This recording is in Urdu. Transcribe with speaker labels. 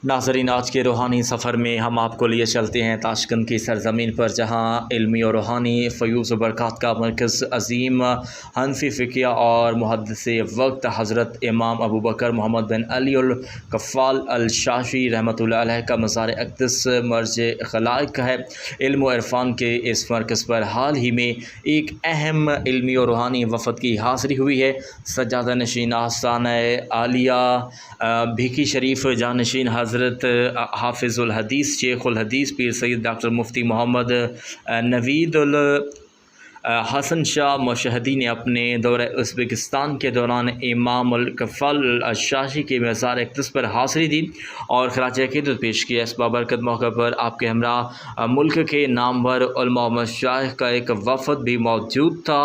Speaker 1: ناظرین، آج کے روحانی سفر میں ہم آپ کو لیے چلتے ہیں تاشقند کی سرزمین پر، جہاں علمی اور روحانی فیوز و برکات کا مرکز عظیم حنفی فقیہ اور محدث وقت حضرت امام ابو بکر محمد بن علی القفال الشاشی رحمۃ اللہ علیہ کا مزار اقدس مرج خلائق ہے۔ علم و عرفان کے اس مرکز پر حال ہی میں ایک اہم علمی اور روحانی وفد کی حاضری ہوئی ہے۔ سجادہ نشین آستانہ عالیہ بھیکی شریف جانشین حضرت حافظ الحدیث شیخ الحدیث پیر سید ڈاکٹر مفتی محمد نوید حسن شاہ مشہدی نے اپنے دورہ ازبکستان کے دوران امام القفال الشاشی کے مزار اقدس پر حاضری دی اور خراج عقیدت پیش کیا۔ اس بابرکت موقع پر آپ کے ہمراہ ملک کے نامور علماء و مشائخ کا ایک وفد بھی موجود تھا۔